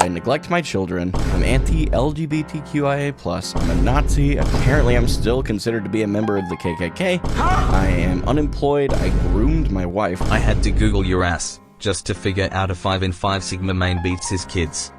I neglect my children. I'm anti-LGBTQIA+. I'm a Nazi. Apparently, I'm still considered to be a member of the KKK. I am unemployed. I groomed my wife. I had to Google your ass just to figure out a 5 in 5 Sigma main beats his kids.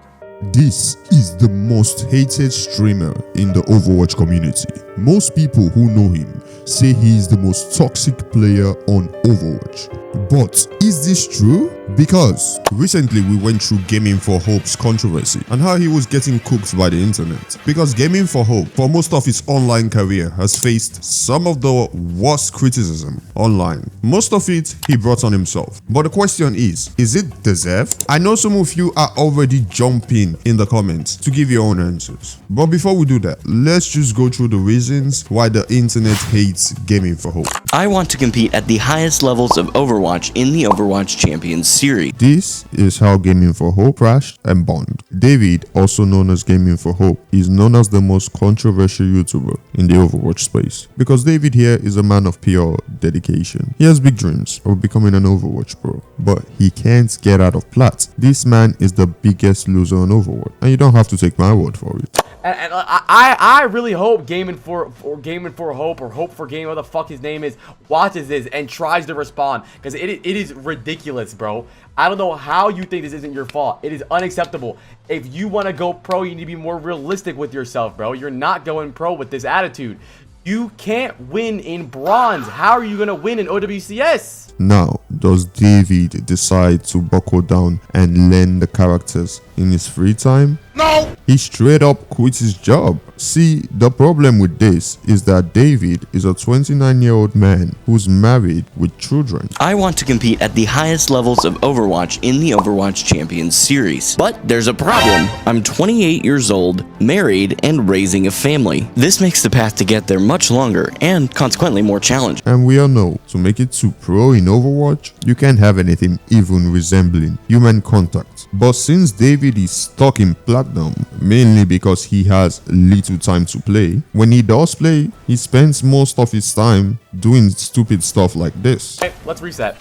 This is the most hated streamer in the Overwatch community. Most people who know him say he is the most toxic player on Overwatch. But is this true? Because recently we went through Gamin4Hope's controversy and how he was getting cooked by the internet. Because Gamin4Hope, for most of his online career, has faced some of the worst criticism online. Most of it he brought on himself. But the question is it deserved? I know some of you are already jumping in the comments to give your own answers. But before we do that, let's just go through the reasons why the internet hates Gamin4Hope. I want to compete at the highest levels of Overwatch in the Overwatch Champions series. This is how Gamin4Hope crashed and burned. David, also known as Gamin4Hope, is known as the most controversial YouTuber in the Overwatch space because David here is a man of pure dedication. He has big dreams of becoming an Overwatch pro, but he can't get out of plat. This man is the biggest loser on Overwatch, and you don't have to take my word for it. And I really hope Gamin4Hope or Hope for Game, what the fuck his name is, watches this and tries to respond, because it is ridiculous, bro. I don't know how you think this isn't your fault. It is unacceptable. If you want to go pro, you need to be more realistic with yourself, bro. You're not going pro with this attitude. You can't win in bronze. How are you going to win in OWCS? Now, does David decide to buckle down and learn the characters in his free time? No! He straight up quit his job. See, the problem with this is that David is a 29-year-old man who's married with children. I want to compete at the highest levels of Overwatch in the Overwatch Champions series. But there's a problem. I'm 28 years old, married, and raising a family. This makes the path to get there much longer and consequently more challenging. And we all know, to make it to pro in Overwatch, you can't have anything even resembling human contact. But since David is stuck in platinum, mainly because he has little time to play, when he does play, he spends most of his time doing stupid stuff like this. Okay, let's reset.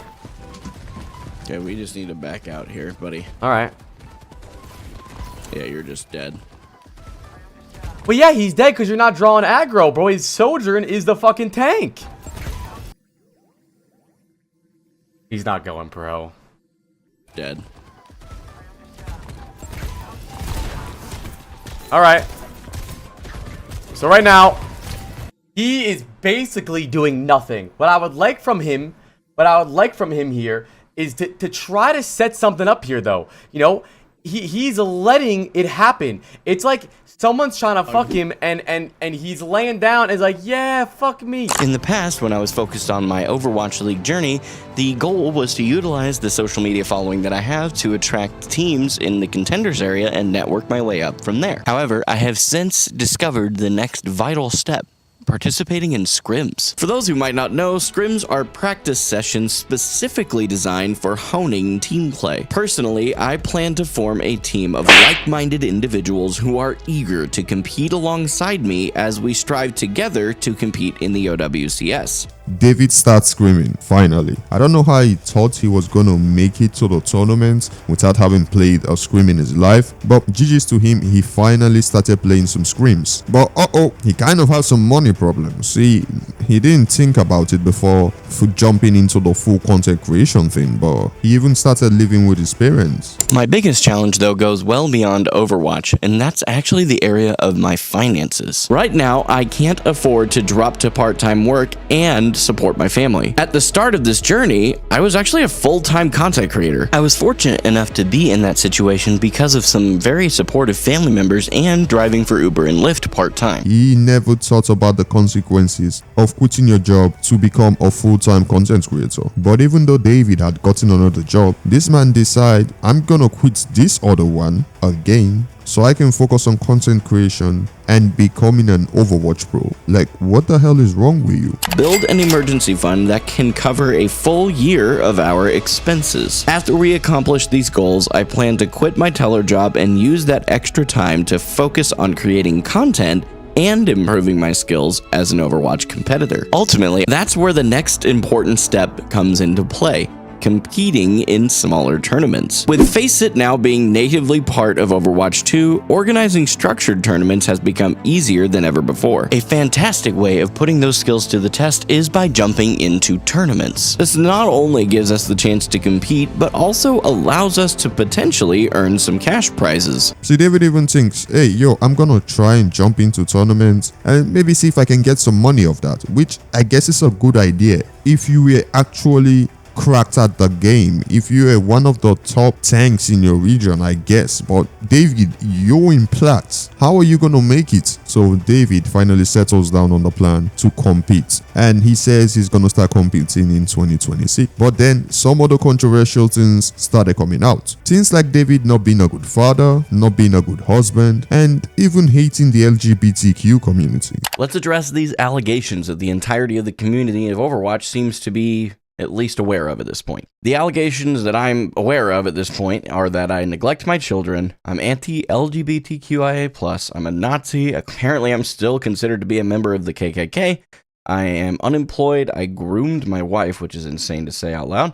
Okay, we just need to back out here, buddy. Alright. Yeah, you're just dead. But yeah, he's dead because you're not drawing aggro, bro. His Sojourn is the fucking tank. He's not going pro. Dead. Alright. So right now, he is basically doing nothing. What I would like from him here is to try to set something up here, though. You know, he's letting it happen. It's like someone's trying to fuck him and he's laying down and is like, yeah, fuck me. In the past, when I was focused on my Overwatch League journey, the goal was to utilize the social media following that I have to attract teams in the contenders area and network my way up from there. However, I have since discovered the next vital step: participating in scrims. For those who might not know, scrims are practice sessions specifically designed for honing team play. Personally, I plan to form a team of like-minded individuals who are eager to compete alongside me as we strive together to compete in the OWCS. David starts screaming, finally. I don't know how he thought he was gonna make it to the tournament without having played a scrim in his life, but GG's to him, he finally started playing some scrims. But he kind of has some money problems. See, he didn't think about it before jumping into the full content creation thing, but he even started living with his parents. My biggest challenge, though, goes well beyond Overwatch, and that's actually the area of my finances. Right now, I can't afford to drop to part-time work and support my family. At the start of this journey, I was actually a full-time content creator. I was fortunate enough to be in that situation because of some very supportive family members and driving for Uber and Lyft part-time. He never thought about the consequences of quitting your job to become a full-time content creator. But even though David had gotten another job, this man decided, I'm gonna quit this other one again so I can focus on content creation and becoming an Overwatch pro. Like, what the hell is wrong with you? Build an emergency fund that can cover a full year of our expenses. After we accomplish these goals, I plan to quit my teller job and use that extra time to focus on creating content and improving my skills as an Overwatch competitor. Ultimately, that's where the next important step comes into play: competing in smaller tournaments. With Faceit now being natively part of Overwatch 2, organizing structured tournaments has become easier than ever before. A fantastic way of putting those skills to the test is by jumping into tournaments. This not only gives us the chance to compete, but also allows us to potentially earn some cash prizes. See, David even thinks, hey, yo, I'm gonna try and jump into tournaments and maybe see if I can get some money off that, which I guess is a good idea if you were actually cracked at the game, if you were one of the top tanks in your region, I guess. But David, you're in Plat, how are you gonna make it? So David finally settles down on the plan to compete, and he says he's gonna start competing in 2026. But then some other controversial things started coming out, things like David not being a good father, not being a good husband, and even hating the LGBTQ community. Let's address these allegations that the entirety of the community of Overwatch seems to be at least aware of at this point. The allegations that I'm aware of at this point are that I neglect my children, I'm anti-LGBTQIA+, I'm a Nazi, apparently I'm still considered to be a member of the KKK, I am unemployed, I groomed my wife, which is insane to say out loud,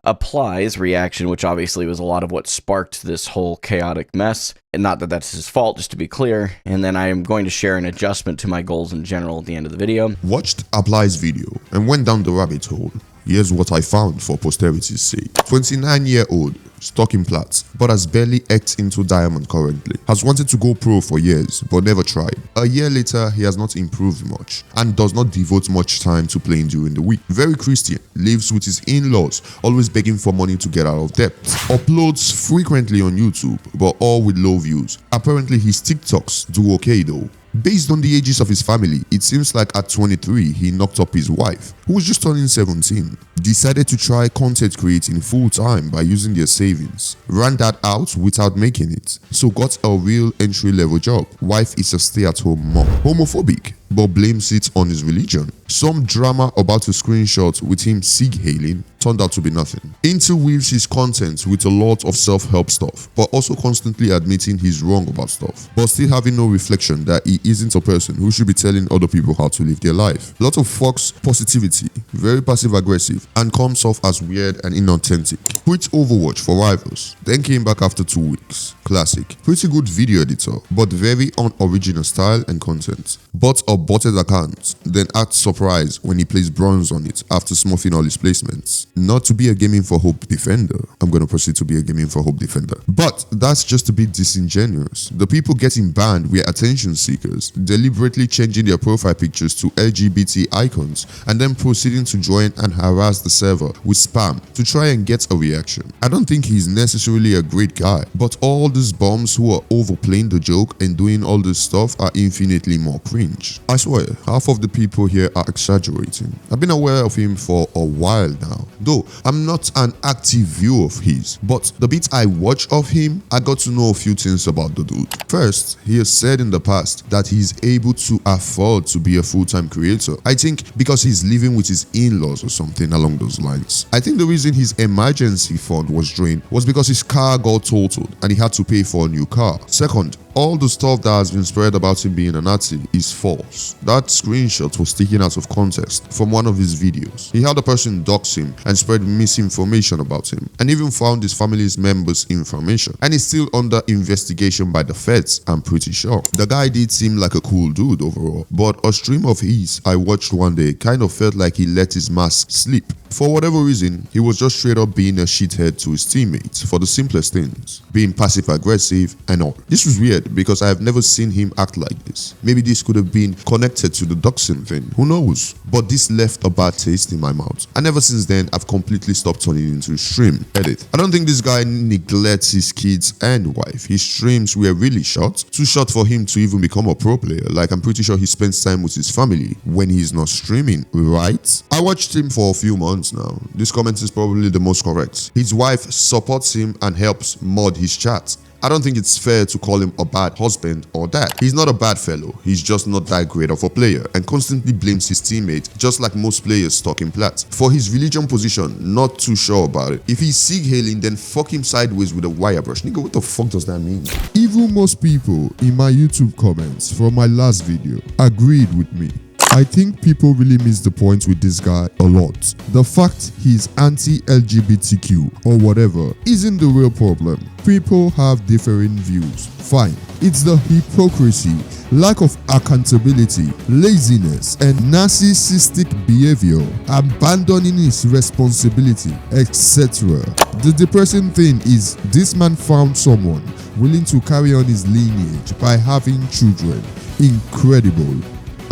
Apply's reaction, which obviously was a lot of what sparked this whole chaotic mess, and not that that's his fault, just to be clear, and then I am going to share an adjustment to my goals in general at the end of the video. Watched Apply's video and went down the rabbit hole. Here's what I found for posterity's sake. 29-year-old, stuck in Plat, but has barely eked into Diamond currently. Has wanted to go pro for years, but never tried. A year later, he has not improved much, and does not devote much time to playing during the week. Very Christian, lives with his in-laws, always begging for money to get out of debt. Uploads frequently on YouTube, but all with low views. Apparently his TikToks do okay though. Based on the ages of his family, it seems like at 23, he knocked up his wife, who was just turning 17. Decided to try content creating full-time by using their savings. Ran that out without making it, so got a real entry-level job. Wife is a stay-at-home mom. Homophobic, but blames it on his religion. Some drama about a screenshot with him sig-hailing turned out to be nothing. Interweaves his content with a lot of self-help stuff, but also constantly admitting he's wrong about stuff, but still having no reflection that he isn't a person who should be telling other people how to live their life. A lot of Fox positivity, very passive-aggressive, and comes off as weird and inauthentic. Quit Overwatch for Rivals, then came back after 2 weeks. Classic. Pretty good video editor, but very unoriginal style and content. But a botted account, then acts surprised when he plays bronze on it after smurfing all his placements. Not to be a Gamin4Hope defender. I'm gonna proceed to be a Gamin4Hope defender. But that's just a bit disingenuous. The people getting banned were attention seekers, deliberately changing their profile pictures to LGBT icons, and then proceeding to join and harass the server with spam to try and get a reaction. I don't think he's necessarily a great guy, but all these bums who are overplaying the joke and doing all this stuff are infinitely more cringe. I swear, half of the people here are exaggerating. I've been aware of him for a while now, though I'm not an active viewer of his, but the bit I watch of him, I got to know a few things about the dude. First, he has said in the past that he's able to afford to be a full-time creator. I think because he's living with his in-laws or something along those lines. I think the reason his emergency fund was drained was because his car got totaled and he had to pay for a new car. Second, all the stuff that has been spread about him being a Nazi is false. That screenshot was taken out of context from one of his videos. He had a person dox him and spread misinformation about him, and even found his family's members' information, and is still under investigation by the feds, I'm pretty sure. The guy did seem like a cool dude overall, but a stream of his I watched one day kind of felt like he let his mask slip. For whatever reason, he was just straight up being a shithead to his teammates for the simplest things, being passive-aggressive and all. This was weird because I have never seen him act like this. Maybe this could have been connected to the doxing thing, who knows? But this left a bad taste in my mouth, and ever since then I've completely stopped turning into a stream. Edit. I don't think this guy neglects his kids and wife. His streams were really short, too short for him to even become a pro player. Like, I'm pretty sure he spends time with his family when he's not streaming, right? I watched him for a few months now. This comment is probably the most correct. His wife supports him and helps mod his chat. I don't think it's fair to call him a bad husband or dad. He's not a bad fellow, he's just not that great of a player and constantly blames his teammate, just like most players stuck in Plat. For his religion position, not too sure about it. If he's sig-hailing, then fuck him sideways with a wire brush. Nigga, what the fuck does that mean? Even most people in my YouTube comments from my last video agreed with me. I think people really miss the point with this guy a lot. The fact he's anti-LGBTQ or whatever isn't the real problem. People have differing views. Fine. It's the hypocrisy, lack of accountability, laziness, and narcissistic behavior, abandoning his responsibility, etc. The depressing thing is this man found someone willing to carry on his lineage by having children. Incredible.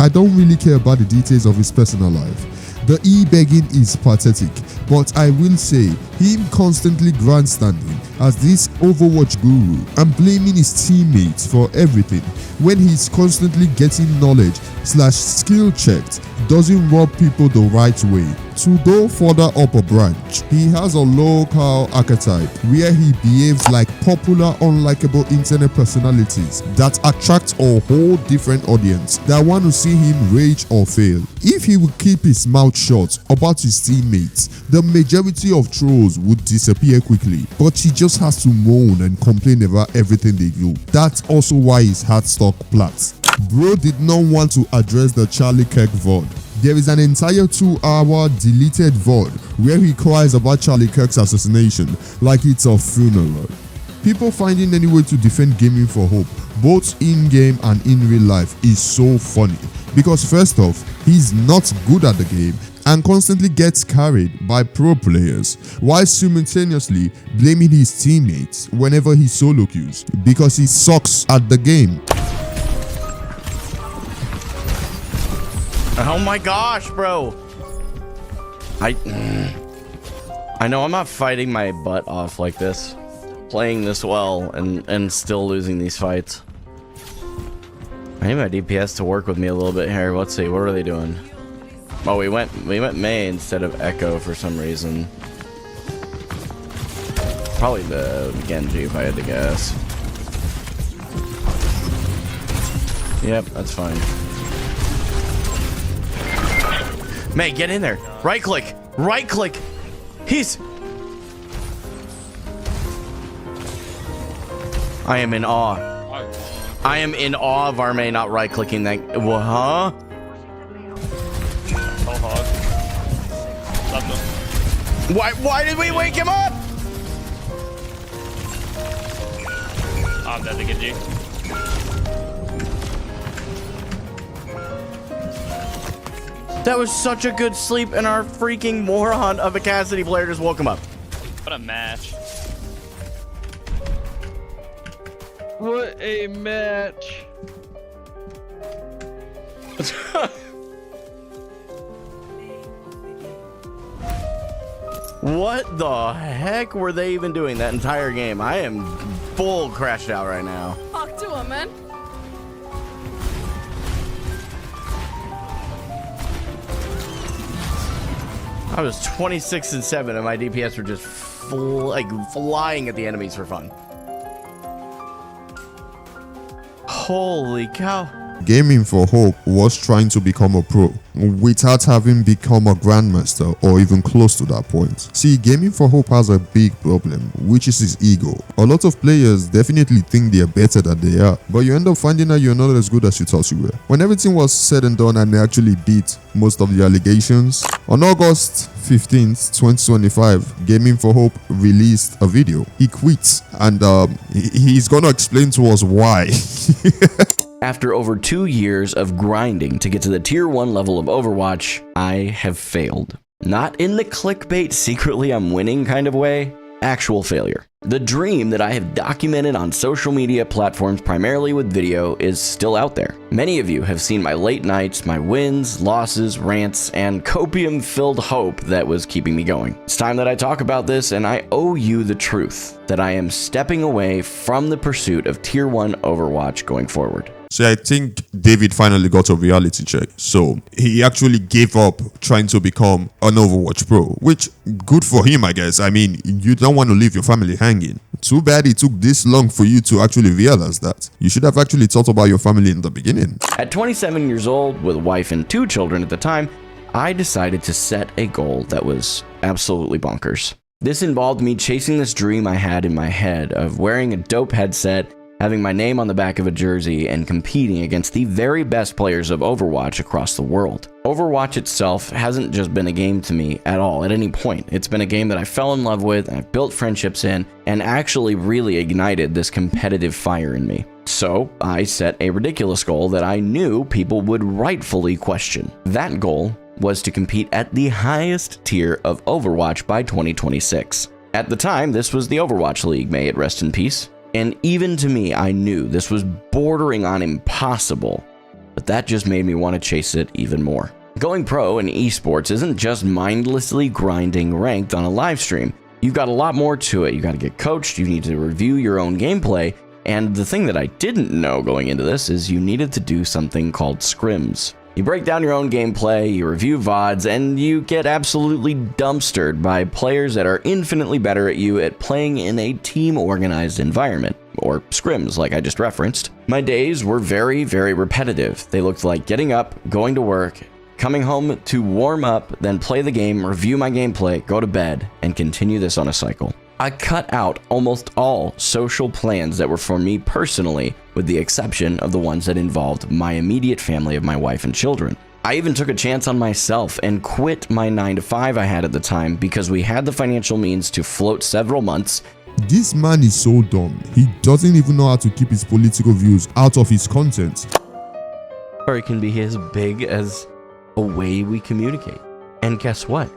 I don't really care about the details of his personal life. The e-begging is pathetic, but I will say him constantly grandstanding as this Overwatch guru and blaming his teammates for everything when he's constantly getting knowledge/skill checked doesn't rub people the right way. To go further up a branch, he has a lolcow archetype where he behaves like popular unlikable internet personalities that attract a whole different audience that want to see him rage or fail. If he would keep his mouth shut about his teammates, the majority of trolls would disappear quickly, but he just has to moan and complain about everything they do. That's also why his heart stuck flat. Bro did not want to address the Charlie Kirk VOD. There is an entire 2-hour deleted VOD where he cries about Charlie Kirk's assassination like it's a funeral. People finding any way to defend Gamin4Hope, both in-game and in real life, is so funny. Because first off, he's not good at the game and constantly gets carried by pro players, while simultaneously blaming his teammates whenever he solo queues because he sucks at the game. Oh my gosh, bro. I know I'm not fighting my butt off like this, playing this well and still losing these fights. I need my DPS to work with me a little bit here. Let's see, what are they doing? Oh, we went May instead of Echo for some reason. Probably the Genji if I had to guess. Yep, that's fine. May, get in there. Right click. Right click. He's... I am in awe. I am in awe of our May not right clicking that. Well, huh? Why did we wake him up? I'm dead to get you. That was such a good sleep, and our freaking moron of a Cassidy player just woke him up. What a match. What a match. What the heck were they even doing that entire game? I am full crashed out right now. Talk to him, man. I was 26 and 7 and my DPS were just flying at the enemies for fun. Holy cow. Gamin4Hope was trying to become a pro without having become a grandmaster or even close to that point. See, Gamin4Hope has a big problem, which is his ego. A lot of players definitely think they are better than they are, but you end up finding out you're not as good as you thought you were. When everything was said and done and they actually beat most of the allegations, on August 15th, 2025, Gamin4Hope released a video. He quits, and he's gonna explain to us why. After over 2 years of grinding to get to the tier 1 level of Overwatch, I have failed. Not in the clickbait secretly I'm winning kind of way, actual failure. The dream that I have documented on social media platforms primarily with video is still out there. Many of you have seen my late nights, my wins, losses, rants, and copium-filled hope that was keeping me going. It's time that I talk about this, and I owe you the truth that I am stepping away from the pursuit of tier 1 Overwatch going forward. So I think David finally got a reality check. So he actually gave up trying to become an Overwatch pro, which good for him, I guess. I mean, you don't want to leave your family hanging. Too bad it took this long for you to actually realize that. You should have actually thought about your family in the beginning. At 27 years old, with a wife and 2 children at the time, I decided to set a goal that was absolutely bonkers. This involved me chasing this dream I had in my head of wearing a dope headset, having my name on the back of a jersey and competing against the very best players of Overwatch across the world. Overwatch itself hasn't just been a game to me at all at any point. It's been a game that I fell in love with, and I've built friendships in, and actually really ignited this competitive fire in me. So I set a ridiculous goal that I knew people would rightfully question. That goal was to compete at the highest tier of Overwatch by 2026. At the time, this was the Overwatch League, may it rest in peace. And even to me, I knew this was bordering on impossible, but that just made me want to chase it even more. Going pro in esports isn't just mindlessly grinding ranked on a live stream. You've got a lot more to it. You got to get coached, you need to review your own gameplay, and the thing that I didn't know going into this is you needed to do something called scrims. You break down your own gameplay, you review VODs, and you get absolutely dumpstered by players that are infinitely better at you at playing in a team-organized environment, or scrims like I just referenced. My days were very, very repetitive. They looked like getting up, going to work, coming home to warm up, then play the game, review my gameplay, go to bed, and continue this on a cycle. I cut out almost all social plans that were for me personally, with the exception of the ones that involved my immediate family of my wife and children. I even took a chance on myself and quit my 9-to-5 I had at the time because we had the financial means to float several months. This man is so dumb. He doesn't even know how to keep his political views out of his content. Or it can be as big as a way we communicate. And guess what?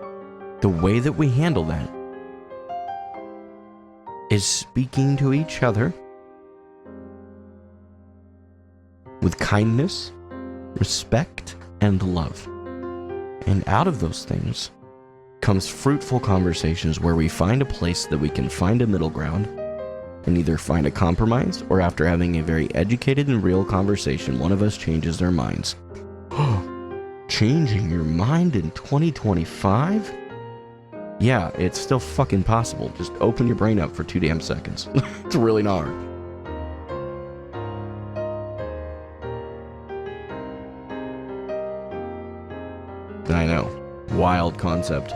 The way that we handle that is speaking to each other with kindness, respect, and love. And out of those things comes fruitful conversations where we find a place that we can find a middle ground and either find a compromise, or after having a very educated and real conversation, one of us changes their minds. Changing your mind in 2025? Yeah, it's still fucking possible. Just open your brain up for 2 damn seconds. It's really not hard. I know. Wild concept.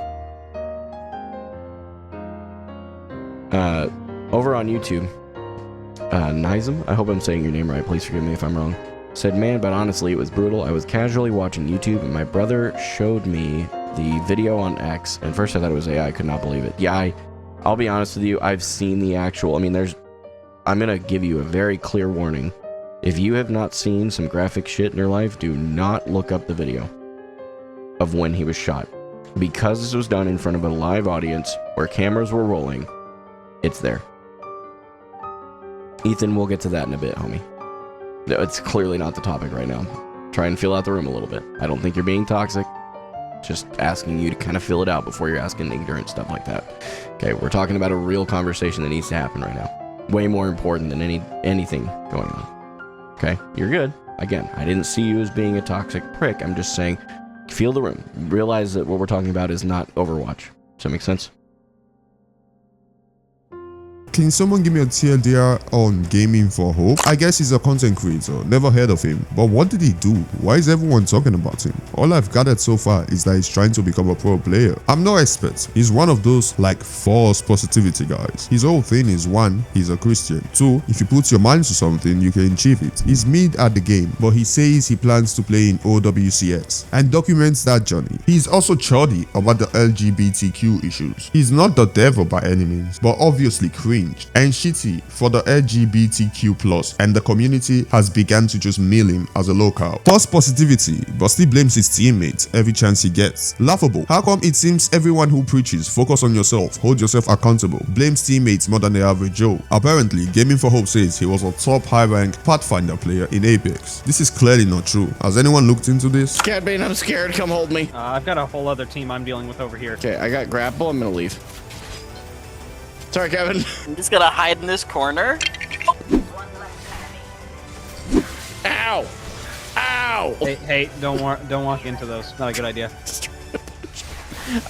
Over on YouTube, Nizam, I hope I'm saying your name right, please forgive me if I'm wrong, said, man, but honestly, it was brutal. I was casually watching YouTube, and my brother showed me the video on X, and first I thought it was AI. I could not believe it. Yeah, I'll be honest with you, I've seen the actual, I'm gonna give you a very clear warning. If you have not seen some graphic shit in your life, do not look up the video of when he was shot. Because this was done in front of a live audience, where cameras were rolling, it's there. Ethan, we'll get to that in a bit, homie. No, it's clearly not the topic right now. Try and feel out the room a little bit. I don't think you're being toxic. Just asking you to kind of fill it out before you're asking ignorant stuff like that. Okay, we're talking about a real conversation that needs to happen right now. Way more important than anything going on. Okay, you're good. Again, I didn't see you as being a toxic prick. I'm just saying, feel the room. Realize that what we're talking about is not Overwatch. Does that make sense? Can someone give me a TLDR on Gamin4Hope? I guess he's a content creator, never heard of him, but what did he do? Why is everyone talking about him? All I've gathered so far is that he's trying to become a pro player. I'm no expert. He's one of those like false positivity guys. His whole thing is 1, he's a Christian. 2, if you put your mind to something, you can achieve it. He's mid at the game, but he says he plans to play in OWCS and documents that journey. He's also chuddy about the LGBTQ issues. He's not the devil by any means, but obviously cringe and shitty for the LGBTQ+, and the community has begun to just mill him as a lolcow. False positivity, but still blames his teammates every chance he gets. Laughable. How come it seems everyone who preaches focus on yourself, hold yourself accountable, blames teammates more than the average Joe? Apparently, Gamin4Hope says he was a top high-ranked Pathfinder player in Apex. This is clearly not true. Has anyone looked into this? Cat Bane, I'm scared. Come hold me. I've got a whole other team I'm dealing with over here. Okay, I got grapple. I'm gonna leave. Sorry, Kevin. I'm just gonna hide in this corner. Ow! Ow! Hey, don't walk into those. Not a good idea.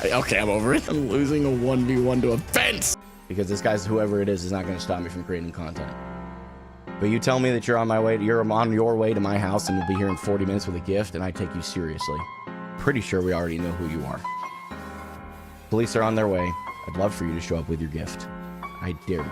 Okay, I'm over it. I'm losing a 1v1 to a fence! Because this guy's, whoever it is not gonna stop me from creating content. But you tell me that you're on your way to my house and you'll be here in 40 minutes with a gift, and I take you seriously. Pretty sure we already know who you are. Police are on their way. I'd love for you to show up with your gift. I dare you.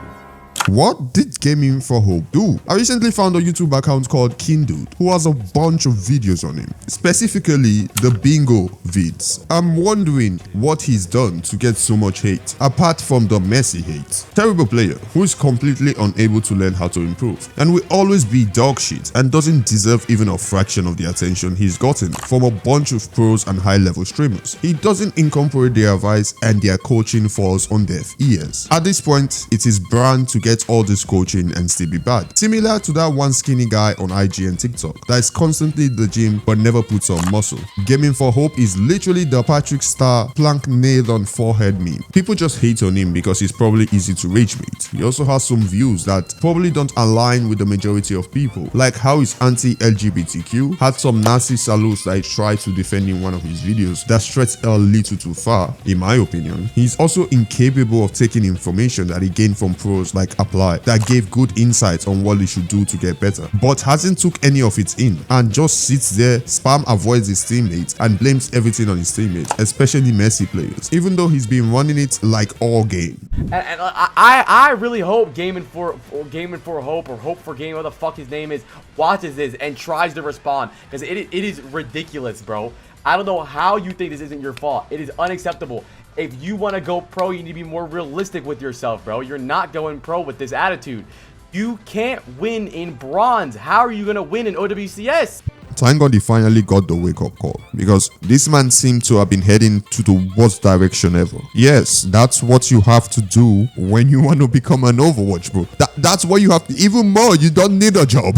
What did Gamin4Hope do? I recently found a YouTube account called Kindled who has a bunch of videos on him, specifically the bingo vids. I'm wondering what he's done to get so much hate, apart from the messy hate. Terrible player who is completely unable to learn how to improve and will always be dog shit and doesn't deserve even a fraction of the attention he's gotten from a bunch of pros and high-level streamers. He doesn't incorporate their advice and their coaching falls on deaf ears. At this point, it is brand to get all this coaching and still be bad. Similar to that one skinny guy on IG and TikTok that is constantly in the gym but never puts on muscle. Gamin4Hope is literally the Patrick Star plank nailed on forehead meme. People just hate on him because he's probably easy to rage bait. He also has some views that probably don't align with the majority of people, like how he's anti-LGBTQ, had some Nazi salutes that he tried to defend in one of his videos that stretched a little too far, in my opinion. He's also incapable of taking information that he gained from pros like Apply that gave good insights on what he should do to get better, but hasn't took any of it in and just sits there, spam avoids his teammates and blames everything on his teammates, especially messy players, even though he's been running it like all game. And I really hope Gamin4Hope or Hope for Game, what the fuck his name is, watches this and tries to respond, because it is ridiculous, bro. I don't know how you think this isn't your fault. It is unacceptable. If you want to go pro, you need to be more realistic with yourself, bro. You're not going pro with this attitude. You can't win in bronze. How are you going to win in OWCS? Thank God he finally got the wake-up call, because this man seemed to have been heading to the worst direction ever. Yes, that's what you have to do when you want to become an Overwatch pro. That's what you have to. Even more, you don't need a job.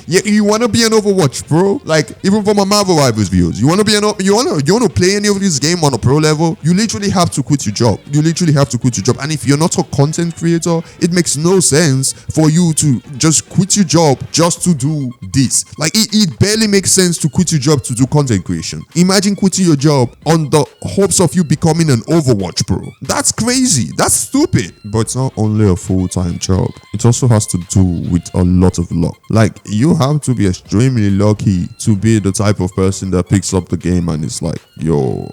Yeah, you want to be an Overwatch pro, like even for my Marvel Rivals views, you want to play any of this game on a pro level, you literally have to quit your job. You literally have to quit your job. And if you're not a content creator, it makes no sense for you to just quit your job just to do this. Like it barely makes sense to quit your job to do content creation. Imagine quitting your job on the hopes of you becoming an Overwatch pro. That's crazy. That's stupid. But it's not only a full-time job. It also has to do with a lot of luck. Like, you have to be extremely lucky to be the type of person that picks up the game and is like, yo,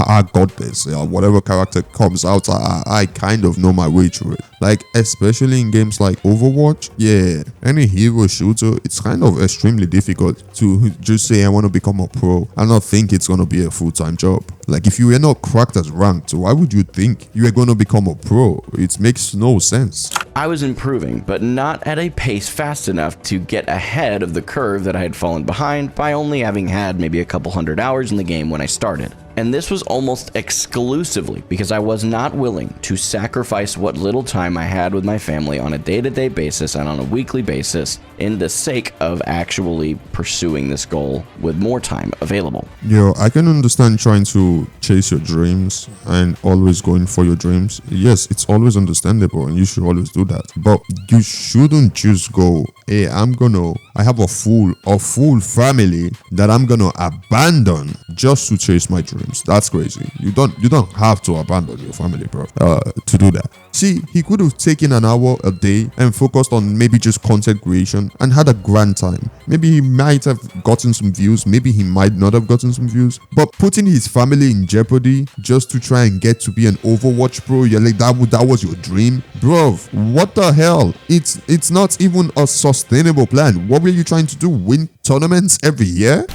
I got this. Yeah, whatever character comes out, I kind of know my way through it. Like, especially in games like Overwatch, yeah, any hero shooter, it's kind of extremely difficult to just say I want to become a pro and not think it's going to be a full-time job. Like, if you were not cracked as ranked, why would you think you are going to become a pro? It makes no sense. I was improving, but not at a pace fast enough to get ahead of the curve that I had fallen behind by only having had maybe a couple hundred hours in the game when I started. And this was almost exclusively because I was not willing to sacrifice what little time I had with my family on a day-to-day basis and on a weekly basis in the sake of actually pursuing this goal with more time available. Yo, I can understand trying to chase your dreams and always going for your dreams. Yes, it's always understandable and you should always do that. But you shouldn't just go, hey, I have a full family that I'm gonna abandon just to chase my dreams. That's crazy. You don't have to abandon your family, bro, to do that. See, he could have taken an hour a day and focused on maybe just content creation and had a grand time. Maybe he might have gotten some views, maybe he might not have gotten some views, but putting his family in jeopardy just to try and get to be an Overwatch pro, you're like, that was your dream? Bro, what the hell? It's not even a sustainable plan. What were you trying to do? Win tournaments every year?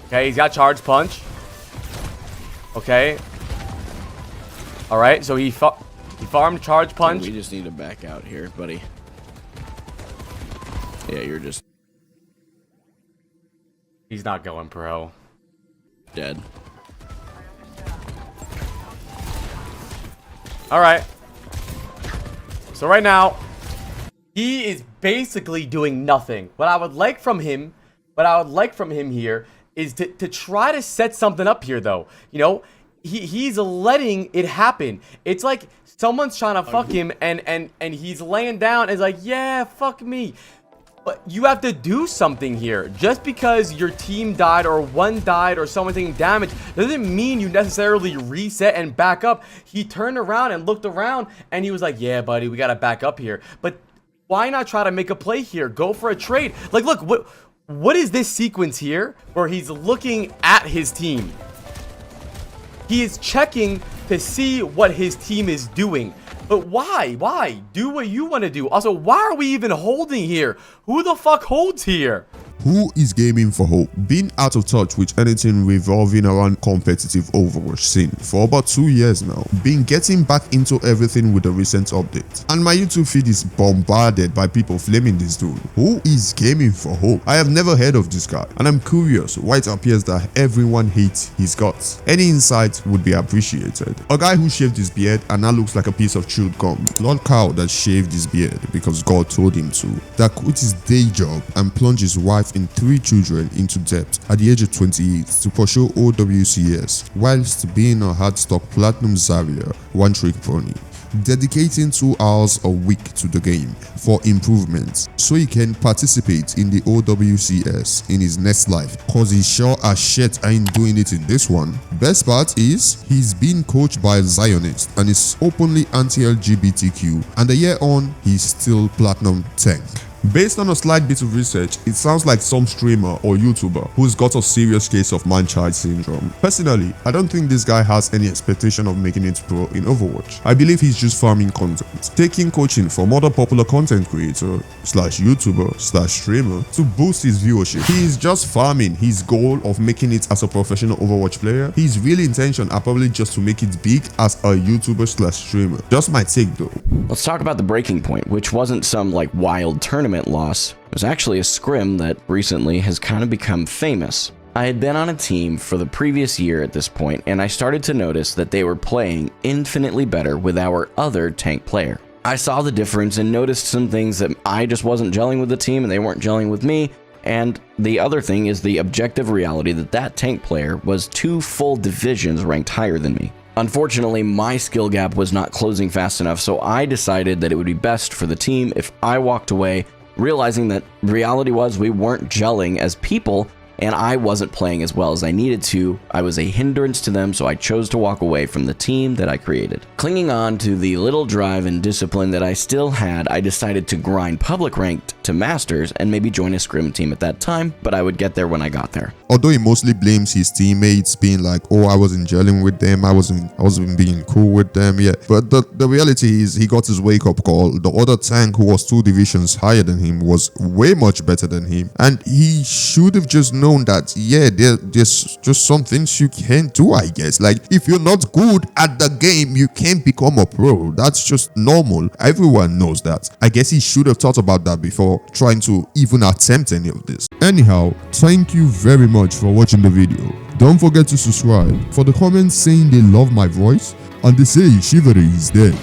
Okay, he's got charge punch. Okay. Alright, so he farmed charge punch. We just need to back out here, buddy. Yeah, you're just He's not going pro. dead. Alright. So right now, he is basically doing nothing. What I would like from him here is to try to set something up here, though. You know, he's letting it happen. It's like someone's trying to fuck him, and he's laying down and is like, yeah, fuck me. But you have to do something here. Just because your team died or one died or someone taking damage doesn't mean you necessarily reset and back up. He turned around and looked around and he was like, yeah, buddy, we gotta back up here. But why not try to make a play here? Go for a trade. Like, look, what is this sequence here where he's looking at his team? He is checking to see what his team is doing. But why? Why? Do what you want to do. Also, why are we even holding here? Who the fuck holds here? Who is Gamin4Hope? Been out of touch with anything revolving around competitive Overwatch scene for about 2 years now. Been getting back into everything with the recent update. And my YouTube feed is bombarded by people flaming this dude. Who is Gamin4Hope? I have never heard of this guy, and I'm curious why it appears that everyone hates his guts. Any insight would be appreciated. A guy who shaved his beard and now looks like a piece of chewed gum. Lolcow that shaved his beard because God told him to. That quit his day job and plunged his wife and 3 children into debt at the age of 28 to pursue OWCS whilst being a hardstock platinum Zarya one-trick pony, dedicating 2 hours a week to the game for improvements so he can participate in the OWCS in his next life, cause he sure as shit ain't doing it in this one. Best part is he's being coached by a Zionist and is openly anti-LGBTQ, and a year on he's still platinum tank. Based on a slight bit of research, it sounds like some streamer or YouTuber who's got a serious case of man-child syndrome. Personally, I don't think this guy has any expectation of making it pro in Overwatch. I believe he's just farming content, taking coaching from other popular content creator slash YouTuber slash streamer to boost his viewership. He is just farming his goal of making it as a professional Overwatch player. His real intention are probably just to make it big as a YouTuber slash streamer. Just my take though. Let's talk about the breaking point, which wasn't some like wild tournament loss. It was actually a scrim that recently has kind of become famous. I had been on a team for the previous year at this point, and I started to notice that they were playing infinitely better with our other tank player. I saw the difference and noticed some things that I just wasn't gelling with the team and they weren't gelling with me. And the other thing is the objective reality that that tank player was 2 full divisions ranked higher than me. Unfortunately, my skill gap was not closing fast enough, so I decided that it would be best for the team if I walked away, realizing that reality was we weren't gelling as people and I wasn't playing as well as I needed to. I was a hindrance to them, so I chose to walk away from the team that I created. Clinging on to the little drive and discipline that I still had, I decided to grind public ranked to masters and maybe join a scrim team at that time, but I would get there when I got there. Although he mostly blames his teammates, being like, oh, I wasn't gelling with them, I wasn't being cool with them, yeah. But the reality is he got his wake-up call. The other tank who was 2 divisions higher than him was way much better than him, and he should have just known that, yeah, there's just some things you can't do, I guess. Like, if you're not good at the game, you can't become a pro. That's just normal. Everyone knows that. I guess he should have thought about that before trying to even attempt any of this. Anyhow, thank you very much for watching the video. Don't forget to subscribe. For the comments saying they love my voice and they say Shivery is dead,